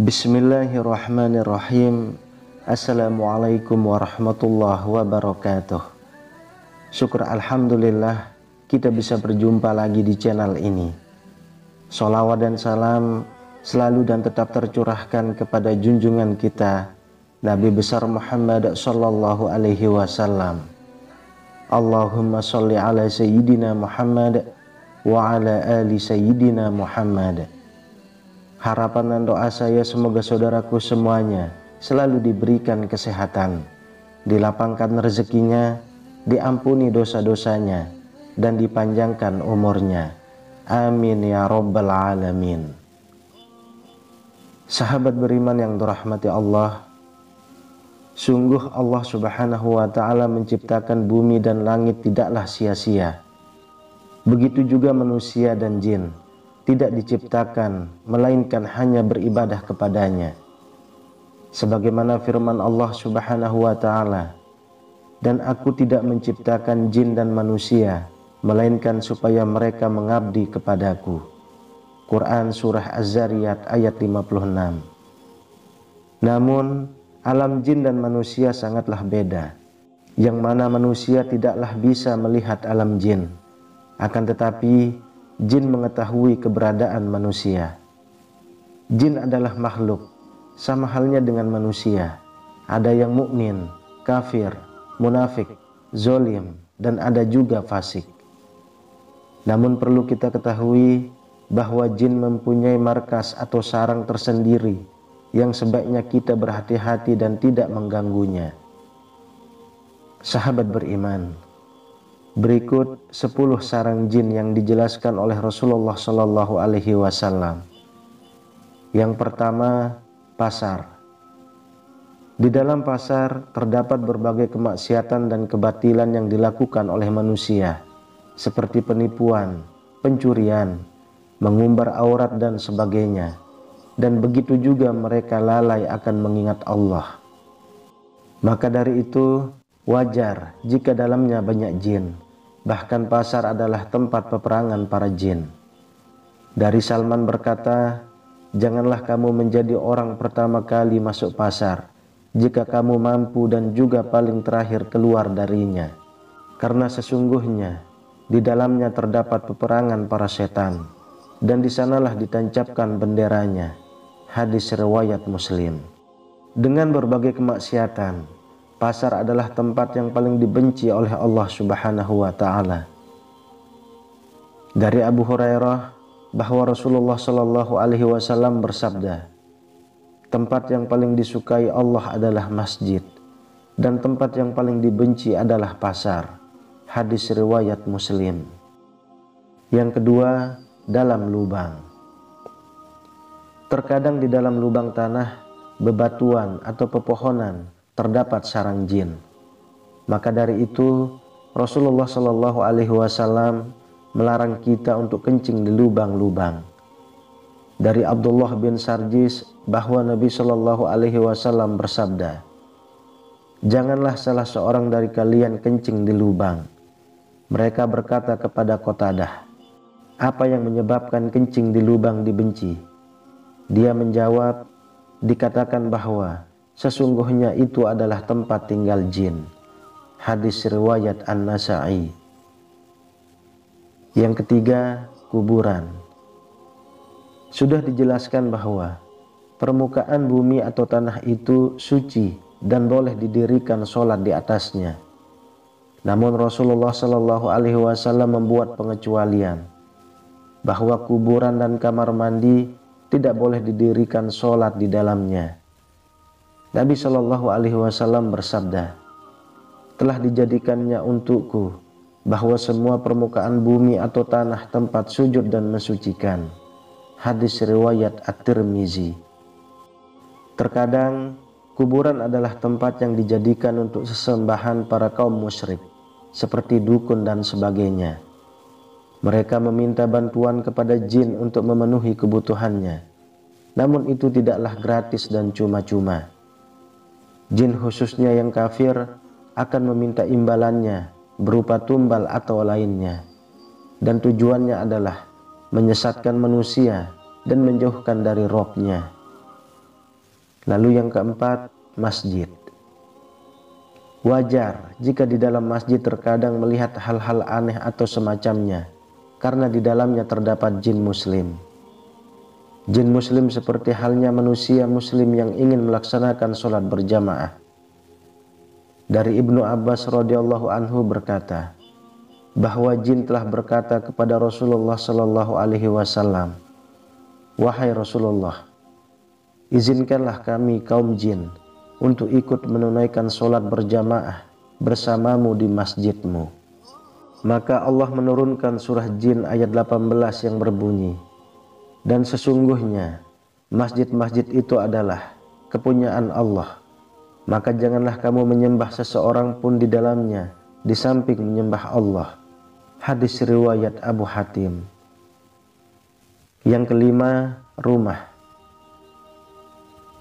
Bismillahirrahmanirrahim. Assalamualaikum warahmatullahi wabarakatuh. Syukur alhamdulillah kita bisa berjumpa lagi di channel ini. Sholawat dan salam selalu dan tetap tercurahkan kepada junjungan kita Nabi besar Muhammad sallallahu alaihi wasallam. Allahumma sholli ala sayyidina Muhammad wa ala ali sayyidina Muhammad. Harapan dan doa saya semoga saudaraku semuanya selalu diberikan kesehatan, dilapangkan rezekinya, diampuni dosa-dosanya, dan dipanjangkan umurnya. Amin ya rabbal alamin. Sahabat beriman yang dirahmati Allah, sungguh Allah subhanahu wa ta'ala menciptakan bumi dan langit tidaklah sia-sia. Begitu juga manusia dan jin tidak diciptakan melainkan hanya beribadah kepadanya. Sebagaimana firman Allah subhanahu wa ta'ala, dan aku tidak menciptakan jin dan manusia melainkan supaya mereka mengabdi kepadaku. Quran surah Az-Zariyat ayat 56. Namun alam jin dan manusia sangatlah beda, yang mana manusia tidaklah bisa melihat alam jin, akan tetapi jin mengetahui keberadaan manusia. Jin adalah makhluk sama halnya dengan manusia. Ada yang mukmin, kafir, munafik, zolim, dan ada juga fasik. Namun perlu kita ketahui bahwa jin mempunyai markas atau sarang tersendiri yang sebaiknya kita berhati-hati dan tidak mengganggunya. Sahabat beriman, berikut 10 sarang jin yang dijelaskan oleh Rasulullah Shallallahu Alaihi Wasallam. Yang pertama, pasar. Di dalam pasar terdapat berbagai kemaksiatan dan kebatilan yang dilakukan oleh manusia, seperti penipuan, pencurian, mengumbar aurat dan sebagainya. Dan begitu juga mereka lalai akan mengingat Allah. Maka dari itu wajar jika dalamnya banyak jin. Bahkan pasar adalah tempat peperangan para jin. Dari Salman berkata, janganlah kamu menjadi orang pertama kali masuk pasar jika kamu mampu dan juga paling terakhir keluar darinya. Karena sesungguhnya di dalamnya terdapat peperangan para setan dan di sanalah ditancapkan benderanya. Hadis riwayat Muslim. Dengan berbagai kemaksiatan, pasar adalah tempat yang paling dibenci oleh Allah subhanahu wa ta'ala. Dari Abu Hurairah bahwa Rasulullah sallallahu alaihi wasallam bersabda, tempat yang paling disukai Allah adalah masjid, dan tempat yang paling dibenci adalah pasar. Hadis riwayat Muslim. Yang kedua, dalam lubang. Terkadang di dalam lubang tanah, bebatuan atau pepohonan terdapat sarang jin. Maka dari itu Rasulullah Shallallahu Alaihi Wasallam melarang kita untuk kencing di lubang-lubang. Dari Abdullah bin Sarjis bahwa Nabi Shallallahu Alaihi Wasallam bersabda, janganlah salah seorang dari kalian kencing di lubang. Mereka berkata kepada Qatadah, apa yang menyebabkan kencing di lubang dibenci? Dia menjawab, dikatakan bahwa sesungguhnya itu adalah tempat tinggal jin. Hadis riwayat An-Nasa'i. Yang ketiga, kuburan. Sudah dijelaskan bahwa permukaan bumi atau tanah itu suci dan boleh didirikan sholat di atasnya. Namun Rasulullah Shallallahu Alaihi Wasallam membuat pengecualian bahwa kuburan dan kamar mandi tidak boleh didirikan sholat di dalamnya. Nabi Shallallahu Alaihi Wasallam bersabda, telah dijadikannya untukku bahwa semua permukaan bumi atau tanah tempat sujud dan mensucikan. Hadis riwayat At-Tirmizi. Terkadang kuburan adalah tempat yang dijadikan untuk sesembahan para kaum musyrik, seperti dukun dan sebagainya. Mereka meminta bantuan kepada jin untuk memenuhi kebutuhannya. Namun itu tidaklah gratis dan cuma-cuma. Jin khususnya yang kafir akan meminta imbalannya berupa tumbal atau lainnya. Dan tujuannya adalah menyesatkan manusia dan menjauhkan dari Robnya. Lalu yang keempat, masjid. Wajar jika di dalam masjid terkadang melihat hal-hal aneh atau semacamnya, karena di dalamnya terdapat jin muslim. Jin muslim seperti halnya manusia muslim yang ingin melaksanakan sholat berjamaah. Dari Ibnu Abbas radhiyallahu anhu berkata, bahwa jin telah berkata kepada Rasulullah sallallahu alaihi wasallam, "Wahai Rasulullah, izinkanlah kami kaum jin untuk ikut menunaikan sholat berjamaah bersamamu di masjidmu." Maka Allah menurunkan surah Jin ayat 18 yang berbunyi, "Dan sesungguhnya masjid-masjid itu adalah kepunyaan Allah, maka janganlah kamu menyembah seseorang pun di dalamnya di samping menyembah Allah." Hadis riwayat Abu Hatim. Yang kelima, rumah.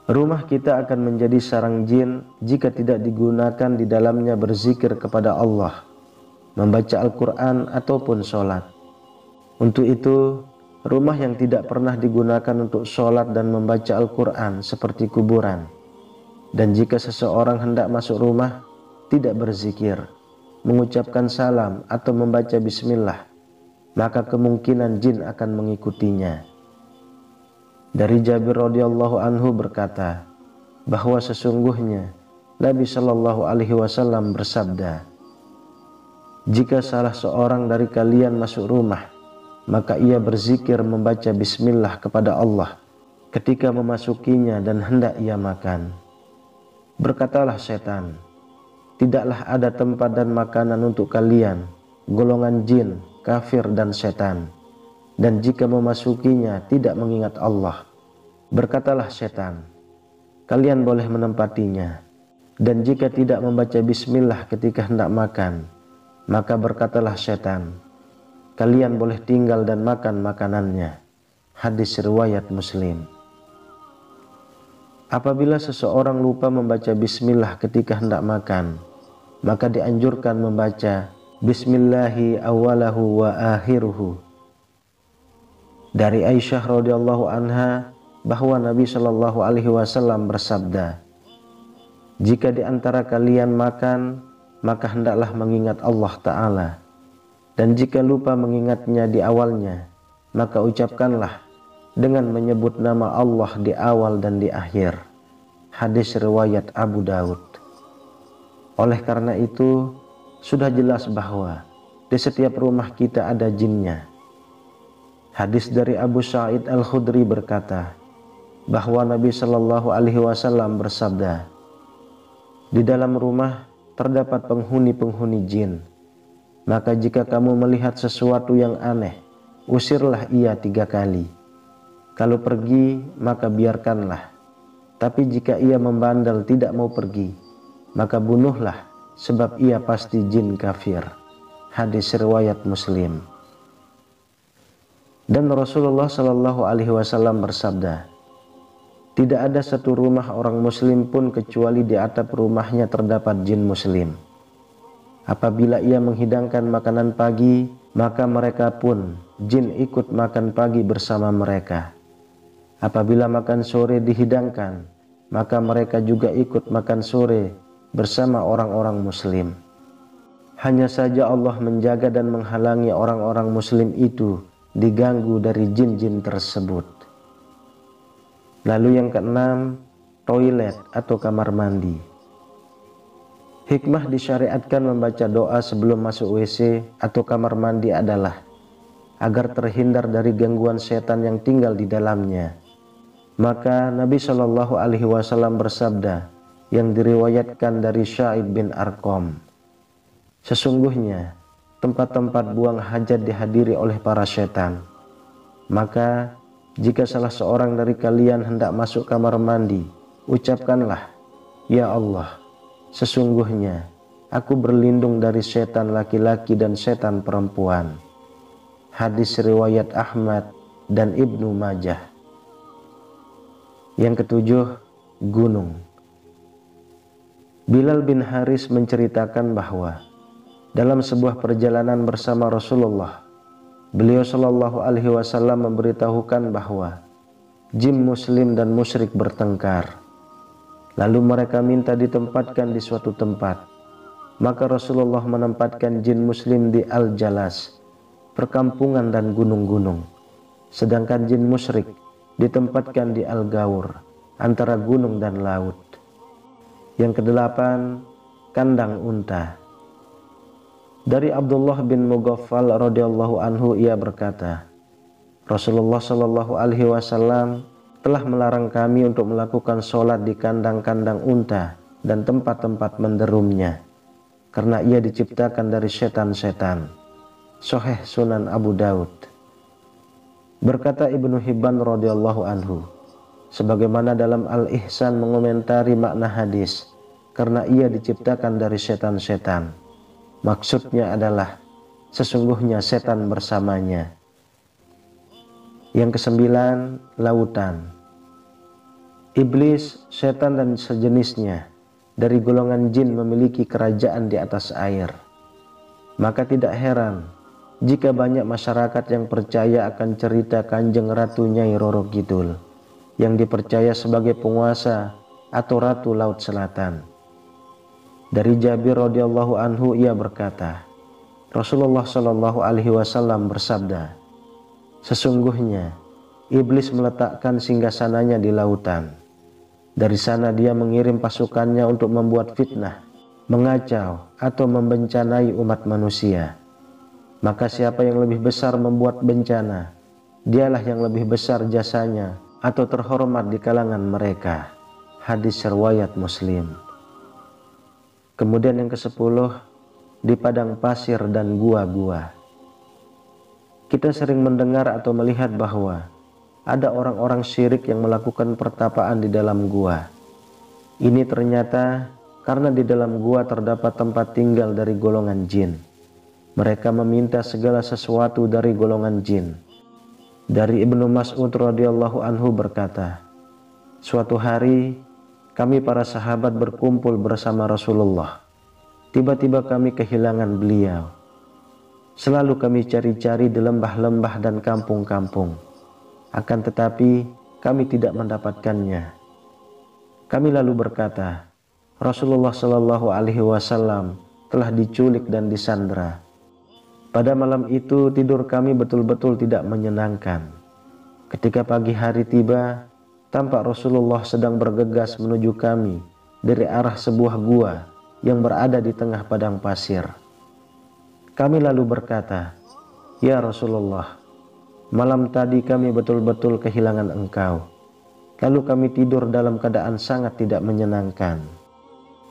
Rumah kita akan menjadi sarang jin jika tidak digunakan di dalamnya berzikir kepada Allah, membaca Al-Quran ataupun sholat. Untuk itu, rumah yang tidak pernah digunakan untuk sholat dan membaca Al-Quran seperti kuburan. Dan jika seseorang hendak masuk rumah, tidak berzikir, mengucapkan salam atau membaca bismillah, maka kemungkinan jin akan mengikutinya. Dari Jabir radhiyallahu anhu berkata, bahwa sesungguhnya Nabi Shallallahu alaihi wasallam bersabda, "Jika salah seorang dari kalian masuk rumah, maka ia berzikir membaca bismillah kepada Allah ketika memasukinya dan hendak ia makan. Berkatalah setan, tidaklah ada tempat dan makanan untuk kalian, golongan jin, kafir dan setan. Dan jika memasukinya tidak mengingat Allah, berkatalah setan, kalian boleh menempatinya. Dan jika tidak membaca bismillah ketika hendak makan, maka berkatalah setan, kalian boleh tinggal dan makan makanannya." Hadis riwayat Muslim. Apabila seseorang lupa membaca bismillah ketika hendak makan, maka dianjurkan membaca bismillahi awalahu wa akhiruhu. Dari Aisyah radhiyallahu anha bahwa Nabi Shallallahu alaihi wasallam bersabda, "Jika di antara kalian makan, maka hendaklah mengingat Allah Ta'ala. Dan jika lupa mengingatnya di awalnya, maka ucapkanlah dengan menyebut nama Allah di awal dan di akhir." Hadis riwayat Abu Daud. Oleh karena itu, sudah jelas bahwa di setiap rumah kita ada jinnya. Hadis dari Abu Sa'id Al-Khudri berkata, bahwa Nabi Shallallahu alaihi wasallam bersabda, "Di dalam rumah terdapat penghuni-penghuni jin. Maka jika kamu melihat sesuatu yang aneh, usirlah ia 3 kali. Kalau pergi, maka biarkanlah. Tapi jika ia membandel tidak mau pergi, maka bunuhlah, sebab ia pasti jin kafir." Hadis riwayat Muslim. Dan Rasulullah Shallallahu alaihi wasallam bersabda, "Tidak ada satu rumah orang muslim pun kecuali di atap rumahnya terdapat jin muslim. Apabila ia menghidangkan makanan pagi, maka mereka pun jin ikut makan pagi bersama mereka. Apabila makan sore dihidangkan, maka mereka juga ikut makan sore bersama orang-orang muslim. Hanya saja Allah menjaga dan menghalangi orang-orang muslim itu diganggu dari jin-jin tersebut." Lalu yang keenam, toilet atau kamar mandi. Hikmah disyariatkan membaca doa sebelum masuk WC atau kamar mandi adalah agar terhindar dari gangguan setan yang tinggal di dalamnya. Maka Nabi Shallallahu alaihi wasallam bersabda yang diriwayatkan dari Sa'id bin Arqam, "Sesungguhnya tempat-tempat buang hajat dihadiri oleh para setan. Maka jika salah seorang dari kalian hendak masuk kamar mandi, ucapkanlah, 'Ya Allah, sesungguhnya aku berlindung dari setan laki-laki dan setan perempuan.'" Hadis riwayat Ahmad dan Ibnu Majah. Yang ketujuh, gunung. Bilal bin Haris menceritakan bahwa dalam sebuah perjalanan bersama Rasulullah, beliau Shallallahu Alaihi Wasallam memberitahukan bahwa jin muslim dan musyrik bertengkar. Lalu mereka minta ditempatkan di suatu tempat. Maka Rasulullah menempatkan jin muslim di Al-Jalas, perkampungan dan gunung-gunung. Sedangkan jin musyrik ditempatkan di Al-Gaur, antara gunung dan laut. Yang kedelapan, kandang unta. Dari Abdullah bin Mughaffal radhiyallahu anhu, ia berkata, Rasulullah Shallallahu Alaihi Wasallam telah melarang kami untuk melakukan sholat di kandang-kandang unta dan tempat-tempat menderumnya, karena ia diciptakan dari setan-setan. Sahih Sunan Abu Daud. Berkata Ibnu Hibban radhiyallahu anhu, sebagaimana dalam Al-Ihsan mengomentari makna hadis, karena ia diciptakan dari setan-setan. Maksudnya adalah sesungguhnya setan bersamanya. Yang kesembilan, lautan. Iblis, setan dan sejenisnya dari golongan jin memiliki kerajaan di atas air. Maka tidak heran jika banyak masyarakat yang percaya akan cerita Kanjeng Ratu Nyai Roro Kidul yang dipercaya sebagai penguasa atau Ratu Laut Selatan. Dari Jabir radhiyallahu anhu, ia berkata, Rasulullah Shallallahu Alaihi Wasallam bersabda, sesungguhnya iblis meletakkan singgasananya di lautan. Dari sana dia mengirim pasukannya untuk membuat fitnah, mengacau atau membencanai umat manusia. Maka siapa yang lebih besar membuat bencana, dialah yang lebih besar jasanya atau terhormat di kalangan mereka. Hadis riwayat Muslim. Kemudian yang ke-10, di padang pasir dan gua-gua. Kita sering mendengar atau melihat bahwa ada orang-orang syirik yang melakukan pertapaan di dalam gua. Ini ternyata karena di dalam gua terdapat tempat tinggal dari golongan jin. Mereka meminta segala sesuatu dari golongan jin. Dari Ibnu Mas'ud radhiyallahu anhu berkata, suatu hari kami para sahabat berkumpul bersama Rasulullah. Tiba-tiba kami kehilangan beliau. Selalu kami cari-cari di lembah-lembah dan kampung-kampung. Akan tetapi kami tidak mendapatkannya. Kami lalu berkata, Rasulullah Shallallahu Alaihi Wasallam telah diculik dan disandra. Pada malam itu tidur kami betul-betul tidak menyenangkan. Ketika pagi hari tiba, tampak Rasulullah sedang bergegas menuju kami dari arah sebuah gua yang berada di tengah padang pasir. Kami lalu berkata, ya Rasulullah, malam tadi kami betul-betul kehilangan engkau. Lalu kami tidur dalam keadaan sangat tidak menyenangkan.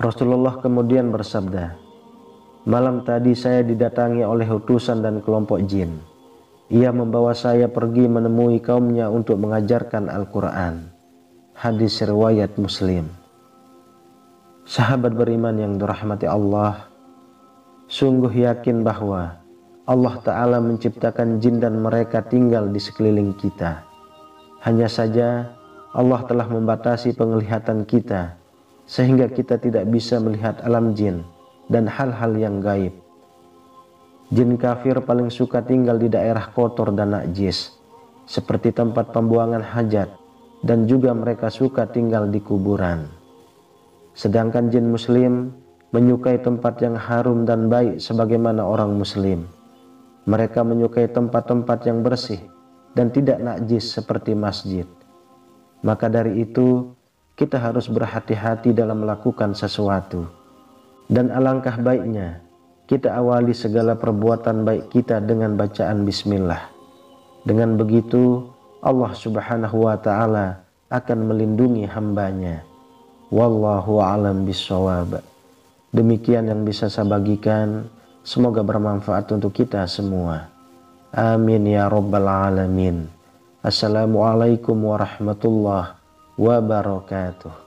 Rasulullah kemudian bersabda, malam tadi saya didatangi oleh utusan dan kelompok jin. Ia membawa saya pergi menemui kaumnya untuk mengajarkan Al-Quran. Hadis riwayat Muslim. Sahabat beriman yang dirahmati Allah, sungguh yakin bahwa Allah Ta'ala menciptakan jin dan mereka tinggal di sekeliling kita. Hanya saja Allah telah membatasi penglihatan kita sehingga kita tidak bisa melihat alam jin dan hal-hal yang gaib. Jin kafir paling suka tinggal di daerah kotor dan najis seperti tempat pembuangan hajat, dan juga mereka suka tinggal di kuburan. Sedangkan jin muslim menyukai tempat yang harum dan baik sebagaimana orang muslim. Mereka menyukai tempat-tempat yang bersih dan tidak najis seperti masjid. Maka dari itu kita harus berhati-hati dalam melakukan sesuatu. Dan alangkah baiknya kita awali segala perbuatan baik kita dengan bacaan bismillah. Dengan begitu Allah Subhanahu wa Ta'ala akan melindungi hambanya. Wallahu a'lam bishawab. Demikian yang bisa saya bagikan, semoga bermanfaat untuk kita semua. Amin ya rabbal alamin. Assalamualaikum warahmatullahi wabarakatuh.